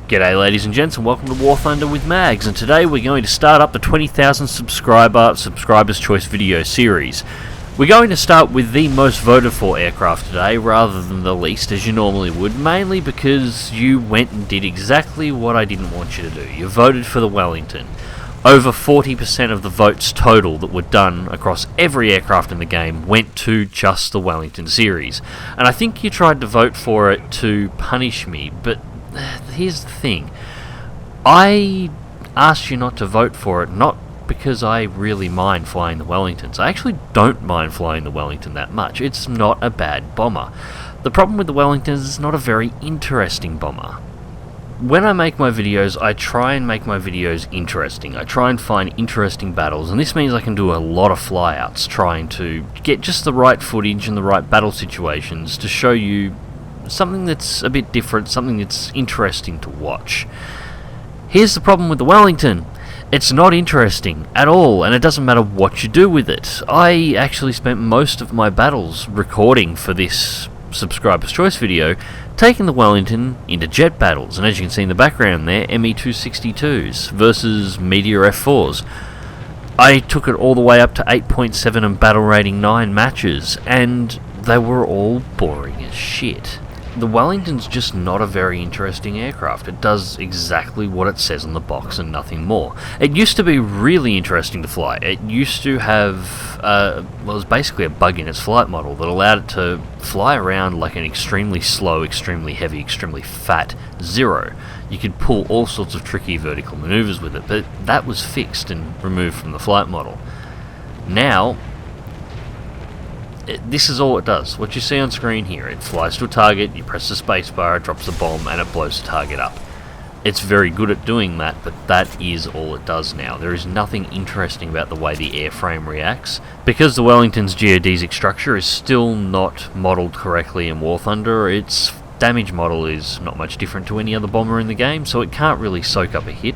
G'day ladies and gents, and welcome to War Thunder with Mags, and today we're going to start up the 20,000 Subscribers Choice video series. We're going to start with the most voted for aircraft today, rather than the least, as you normally would, mainly because you went and did exactly what I didn't want you to do. You voted for the Wellington. Over 40% of the votes total that were done across every aircraft in the game went to just the Wellington series. And I think you tried to vote for it to punish me, but here's the thing. I asked you not to vote for it, not because I really mind flying the Wellingtons. I actually don't mind flying the Wellington that much. It's not a bad bomber. The problem with the Wellington is it's not a very interesting bomber. When I make my videos, I try and make my videos interesting. I try and find interesting battles, and this means I can do a lot of flyouts, trying to get just the right footage and the right battle situations to show you something that's a bit different, something that's interesting to watch. Here's the problem with the Wellington. It's not interesting at all, and it doesn't matter what you do with it. I actually spent most of my battles recording for this Subscriber's Choice video, taking the Wellington into jet battles, and as you can see in the background there, ME-262s versus Meteor F4s. I took it all the way up to 8.7 and battle rating 9 matches, and they were all boring as shit. The Wellington's just not a very interesting aircraft. It does exactly what it says on the box and nothing more. It used to be really interesting to fly. It used to have, well, it was basically a bug in its flight model that allowed it to fly around like an extremely slow, extremely heavy, extremely fat Zero. You could pull all sorts of tricky vertical maneuvers with it, but that was fixed and removed from the flight model. Now, this is all it does. What you see on screen here, it flies to a target, you press the spacebar, it drops the bomb, and it blows the target up. It's very good at doing that, but that is all it does now. There is nothing interesting about the way the airframe reacts. Because the Wellington's geodesic structure is still not modelled correctly in War Thunder, its damage model is not much different to any other bomber in the game, so it can't really soak up a hit.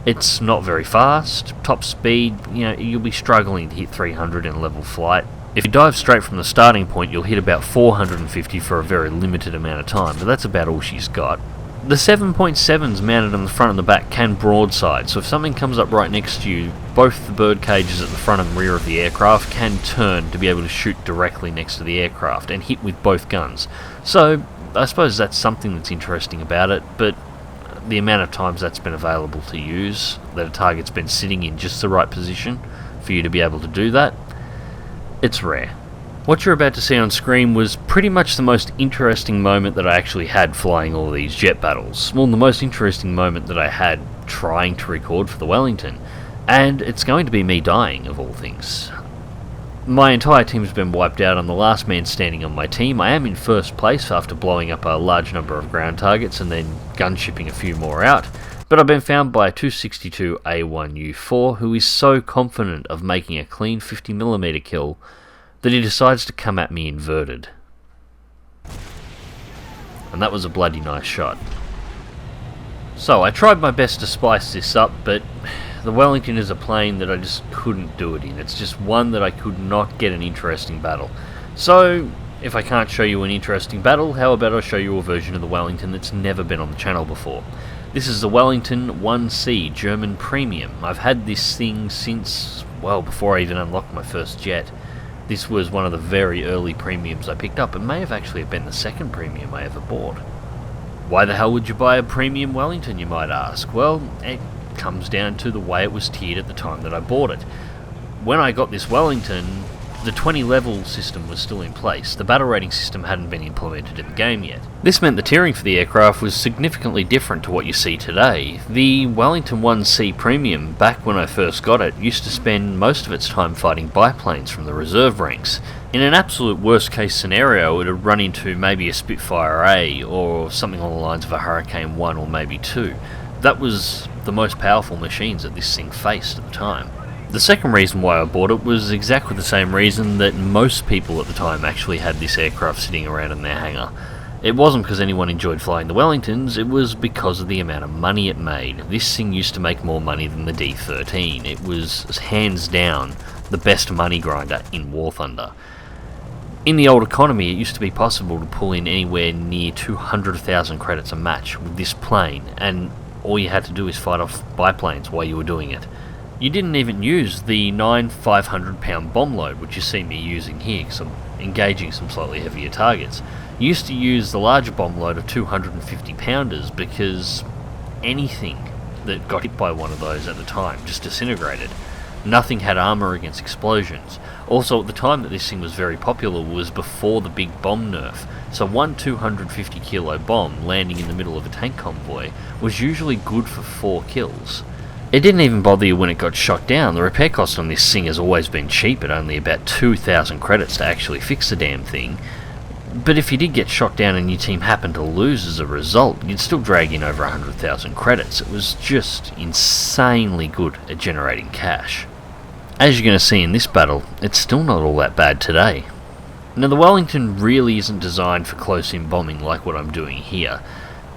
It's not very fast, top speed, you'll be struggling to hit 300 in level flight. If you dive straight from the starting point, you'll hit about 450 for a very limited amount of time, but that's about all she's got. The 7.7s mounted on the front and the back can broadside, so if something comes up right next to you, both the bird cages at the front and rear of the aircraft can turn to be able to shoot directly next to the aircraft and hit with both guns. So I suppose that's something that's interesting about it, but the amount of times that's been available to use, that a target's been sitting in just the right position for you to be able to do that, it's rare. What you're about to see on screen was pretty much the most interesting moment that I actually had flying all these jet battles. Well, the most interesting moment that I had trying to record for the Wellington. And it's going to be me dying, of all things. My entire team's been wiped out. I'm the last man standing on my team. I am in first place after blowing up a large number of ground targets and then gunshipping a few more out. But I've been found by a 262 A1U4 who is so confident of making a clean 50mm kill that he decides to come at me inverted. And that was a bloody nice shot. So I tried my best to spice this up, but the Wellington is a plane that I just couldn't do it in. It's just one that I could not get an interesting battle. So if I can't show you an interesting battle, how about I show you a version of the Wellington that's never been on the channel before. This is the Wellington 1C German Premium. I've had this thing since, well, before I even unlocked my first jet. This was one of the very early premiums I picked up. It may have actually been the second premium I ever bought. Why the hell would you buy a premium Wellington, you might ask? Well, it comes down to the way it was tiered at the time that I bought it. When I got this Wellington, the 20 level system was still in place. The battle rating system hadn't been implemented in the game yet. This meant the tiering for the aircraft was significantly different to what you see today. The Wellington 1C Premium, back when I first got it, used to spend most of its time fighting biplanes from the reserve ranks. In an absolute worst case scenario, it would run into maybe a Spitfire A or something along the lines of a Hurricane 1 or maybe 2. That was the most powerful machines that this thing faced at the time. The second reason why I bought it was exactly the same reason that most people at the time actually had this aircraft sitting around in their hangar. It wasn't because anyone enjoyed flying the Wellingtons, it was because of the amount of money it made. This thing used to make more money than the D13. It was hands down the best money grinder in War Thunder. In the old economy, it used to be possible to pull in anywhere near 200,000 credits a match with this plane, and all you had to do is fight off biplanes while you were doing it. You didn't even use the 9 500-pound bomb load, which you see me using here because I'm engaging some slightly heavier targets. You used to use the larger bomb load of 250-pounders because anything that got hit by one of those at the time just disintegrated. Nothing had armor against explosions. Also, at the time that this thing was very popular was before the big bomb nerf, so one 250 kilo bomb landing in the middle of a tank convoy was usually good for 4 kills. It didn't even bother you when it got shot down. The repair cost on this thing has always been cheap at only about 2,000 credits to actually fix the damn thing. But if you did get shot down and your team happened to lose as a result, you'd still drag in over 100,000 credits. It was just insanely good at generating cash. As you're going to see in this battle, it's still not all that bad today. Now, the Wellington really isn't designed for close-in bombing like what I'm doing here.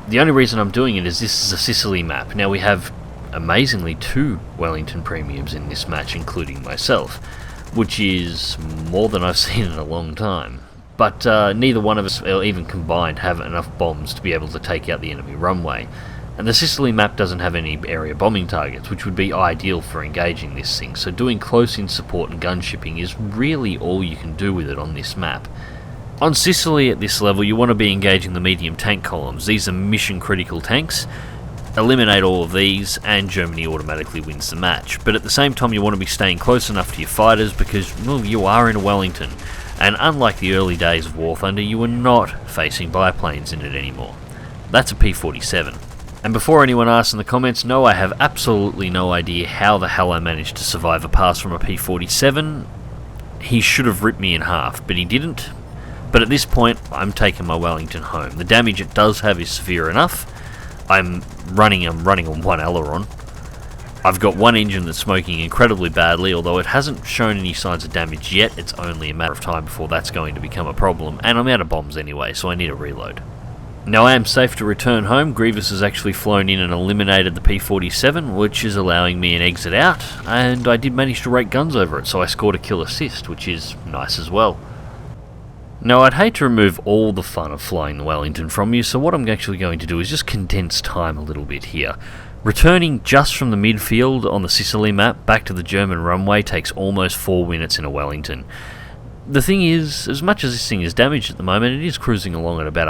The only reason I'm doing it is this is a Sicily map. Now, we have amazingly 2 Wellington premiums in this match, including myself, which is more than I've seen in a long time. But neither one of us, or even combined, have enough bombs to be able to take out the enemy runway. And the Sicily map doesn't have any area bombing targets, which would be ideal for engaging this thing, so doing close-in support and gunshipping is really all you can do with it on this map. On Sicily at this level, you want to be engaging the medium tank columns. These are mission-critical tanks. Eliminate all of these, and Germany automatically wins the match. But at the same time, you want to be staying close enough to your fighters because, well, you are in a Wellington. And unlike the early days of War Thunder, you are not facing biplanes in it anymore. That's a P-47. And before anyone asks in the comments, no, I have absolutely no idea how the hell I managed to survive a pass from a P-47. He should have ripped me in half, but he didn't. But at this point, I'm taking my Wellington home. The damage it does have is severe enough. I'm running on one aileron. I've got one engine that's smoking incredibly badly, although it hasn't shown any signs of damage yet. It's only a matter of time before that's going to become a problem, and I'm out of bombs anyway, so I need a reload. Now I am safe to return home. Grievous has actually flown in and eliminated the P-47, which is allowing me an exit out, and I did manage to rake guns over it, so I scored a kill assist, which is nice as well. Now, I'd hate to remove all the fun of flying the Wellington from you, so what I'm actually going to do is just condense time a little bit here. Returning just from the midfield on the Sicily map back to the German runway takes almost 4 minutes in a Wellington. The thing is, as much as this thing is damaged at the moment, it is cruising along at about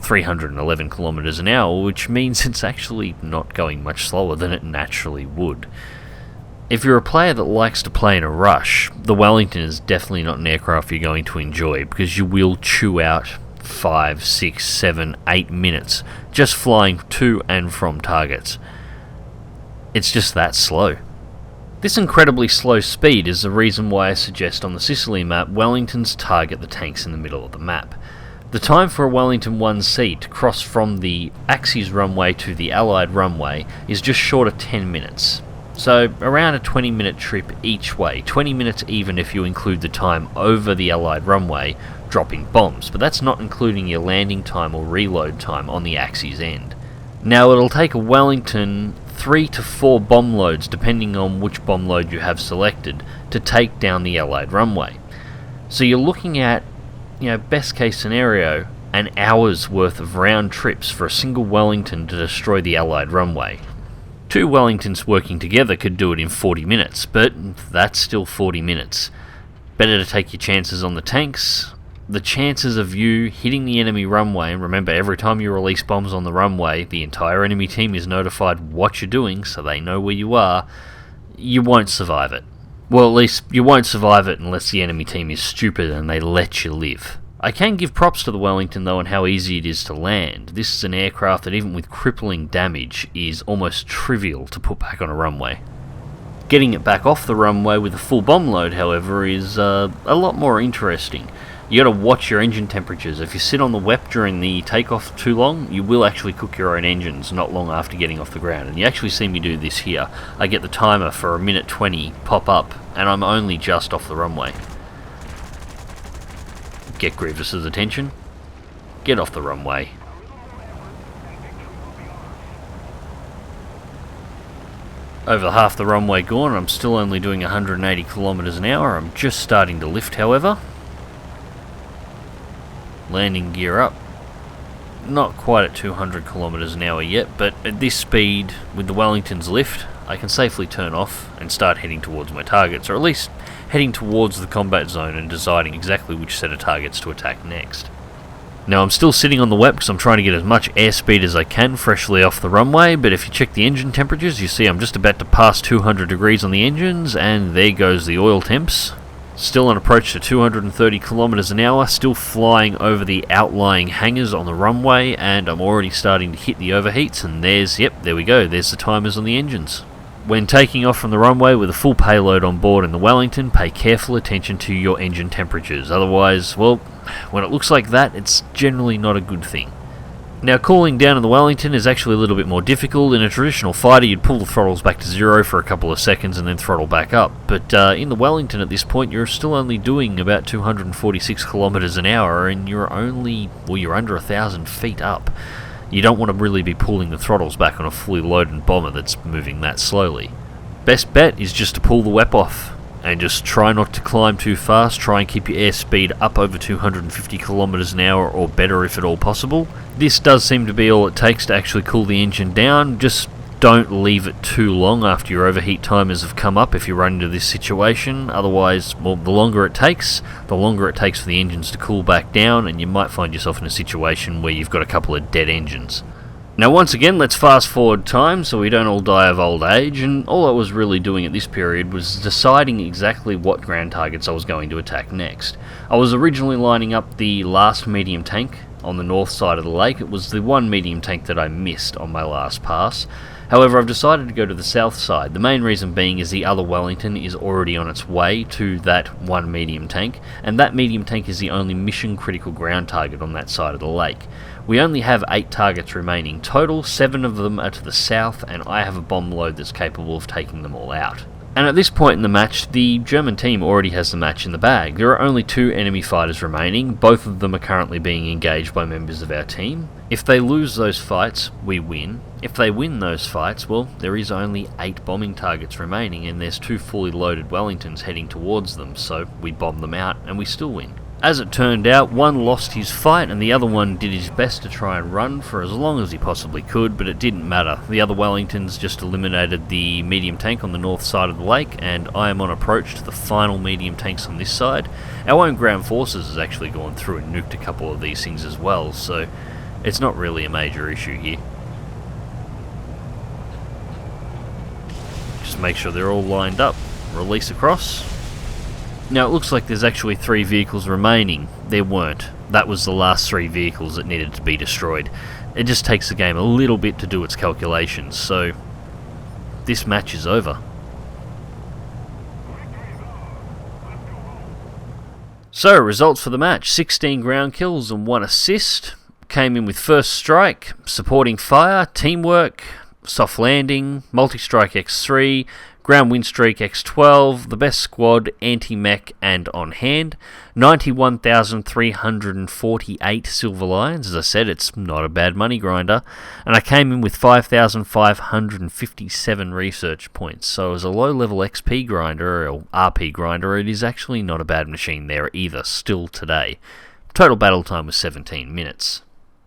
311 kilometers an hour, which means it's actually not going much slower than it naturally would. If you're a player that likes to play in a rush, the Wellington is definitely not an aircraft you're going to enjoy because you will chew out 5, 6, 7, 8 minutes just flying to and from targets. It's just that slow. This incredibly slow speed is the reason why I suggest on the Sicily map Wellingtons target the tanks in the middle of the map. The time for a Wellington 1C to cross from the Axis runway to the Allied runway is just short of 10 minutes. So around a 20-minute trip each way, 20 minutes even if you include the time over the Allied runway dropping bombs, but that's not including your landing time or reload time on the Axis end. Now it'll take a Wellington 3 to 4 bomb loads, depending on which bomb load you have selected, to take down the Allied runway. So you're looking at, best case scenario, an hour's worth of round trips for a single Wellington to destroy the Allied runway. 2 Wellingtons working together could do it in 40 minutes, but that's still 40 minutes. Better to take your chances on the tanks. The chances of you hitting the enemy runway, and remember every time you release bombs on the runway, the entire enemy team is notified what you're doing so they know where you are, you won't survive it. Well, at least you won't survive it unless the enemy team is stupid and they let you live. I can give props to the Wellington though on how easy it is to land. This is an aircraft that even with crippling damage is almost trivial to put back on a runway. Getting it back off the runway with a full bomb load, however, is a lot more interesting. You gotta watch your engine temperatures. If you sit on the WEP during the takeoff too long, you will actually cook your own engines not long after getting off the ground. And you actually see me do this here. I get the timer for 1:20 pop up, and I'm only just off the runway. Get Grievous's attention. Get off the runway. Over half the runway gone, I'm still only doing 180 kilometers an hour. I'm just starting to lift, however. landing gear up. Not quite at 200 kilometers an hour yet, but at this speed, with the Wellington's lift, I can safely turn off and start heading towards my targets, or at least heading towards the combat zone and deciding exactly which set of targets to attack next. Now I'm still sitting on the wet because I'm trying to get as much airspeed as I can freshly off the runway, but if you check the engine temperatures, you see I'm just about to pass 200 degrees on the engines, and there goes the oil temps. Still on approach to 230 kilometers an hour, still flying over the outlying hangars on the runway, and I'm already starting to hit the overheats, and there we go, there's the timers on the engines. When taking off from the runway with a full payload on board in the Wellington, pay careful attention to your engine temperatures, otherwise, well, when it looks like that, it's generally not a good thing. Now, cooling down in the Wellington is actually a little bit more difficult. In a traditional fighter, you'd pull the throttles back to zero for a couple of seconds and then throttle back up. But in the Wellington at this point, you're still only doing about 246 kilometers an hour, and you're under 1,000 feet up. You don't want to really be pulling the throttles back on a fully loaded bomber that's moving that slowly. Best bet is just to pull the WEP off, and just try not to climb too fast. Try and keep your airspeed up over 250 kilometers an hour or better if at all possible. This does seem to be all it takes to actually cool the engine down. Just don't leave it too long after your overheat timers have come up if you run into this situation. Otherwise, well, the longer it takes for the engines to cool back down, and you might find yourself in a situation where you've got a couple of dead engines. Now once again, let's fast forward time so we don't all die of old age, and all I was really doing at this period was deciding exactly what ground targets I was going to attack next. I was originally lining up the last medium tank on the north side of the lake. It was the one medium tank that I missed on my last pass. However, I've decided to go to the south side. The main reason being is the other Wellington is already on its way to that one medium tank, and that medium tank is the only mission critical ground target on that side of the lake. We only have 8 targets remaining total, 7 of them are to the south, and I have a bomb load that's capable of taking them all out. And at this point in the match, the German team already has the match in the bag. There are only 2 enemy fighters remaining, both of them are currently being engaged by members of our team. If they lose those fights, we win. If they win those fights, well, there is only 8 bombing targets remaining, and there's 2 fully loaded Wellingtons heading towards them, so we bomb them out and we still win. As it turned out, one lost his fight and the other one did his best to try and run for as long as he possibly could, but it didn't matter. The other Wellingtons just eliminated the medium tank on the north side of the lake, and I am on approach to the final medium tanks on this side. Our own ground forces has actually gone through and nuked a couple of these things as well, so it's not really a major issue here. Just make sure they're all lined up. Release across. Now it looks like there's actually 3 vehicles remaining. There weren't. That was the last 3 vehicles that needed to be destroyed. It just takes the game a little bit to do its calculations, so this match is over. So, results for the match: 16 ground kills and 1 assist. Came in with first strike, supporting fire, teamwork, soft landing, multi-strike X3, ground win streak X12, the best squad, anti-mech and on hand, 91,348 silver lions. As I said, it's not a bad money grinder, and I came in with 5,557 research points. So as a low-level XP grinder or RP grinder, it is actually not a bad machine there either, still today. Total battle time was 17 minutes.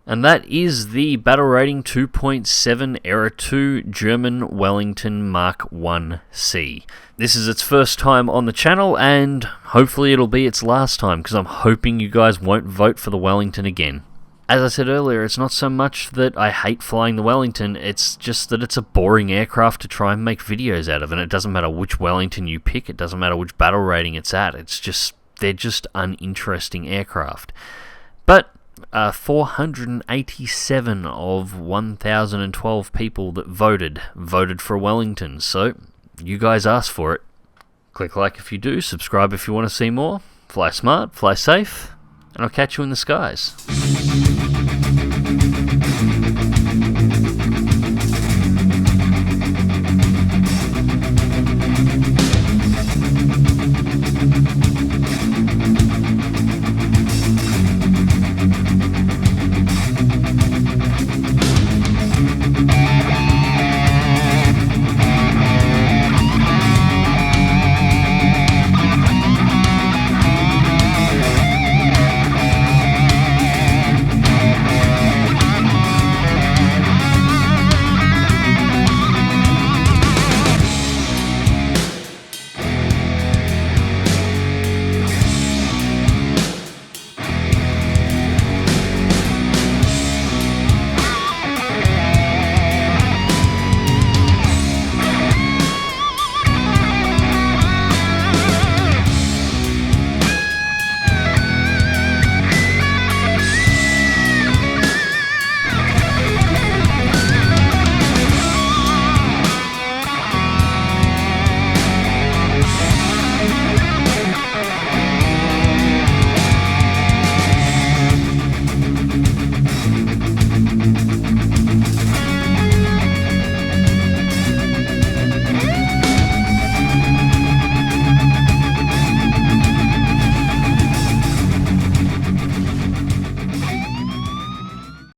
And that is the Battle Rating 2.7 Era 2 German Wellington Mark 1C. This is its first time on the channel, and hopefully it'll be its last time, because I'm hoping you guys won't vote for the Wellington again. As I said earlier, it's not so much that I hate flying the Wellington, it's just that it's a boring aircraft to try and make videos out of, and it doesn't matter which Wellington you pick, it doesn't matter which battle rating it's at, they're just uninteresting aircraft. But 487 of 1,012 people that voted for Wellington, so you guys asked for it. Click like if you do, subscribe if you want to see more, fly smart, fly safe, and I'll catch you in the skies.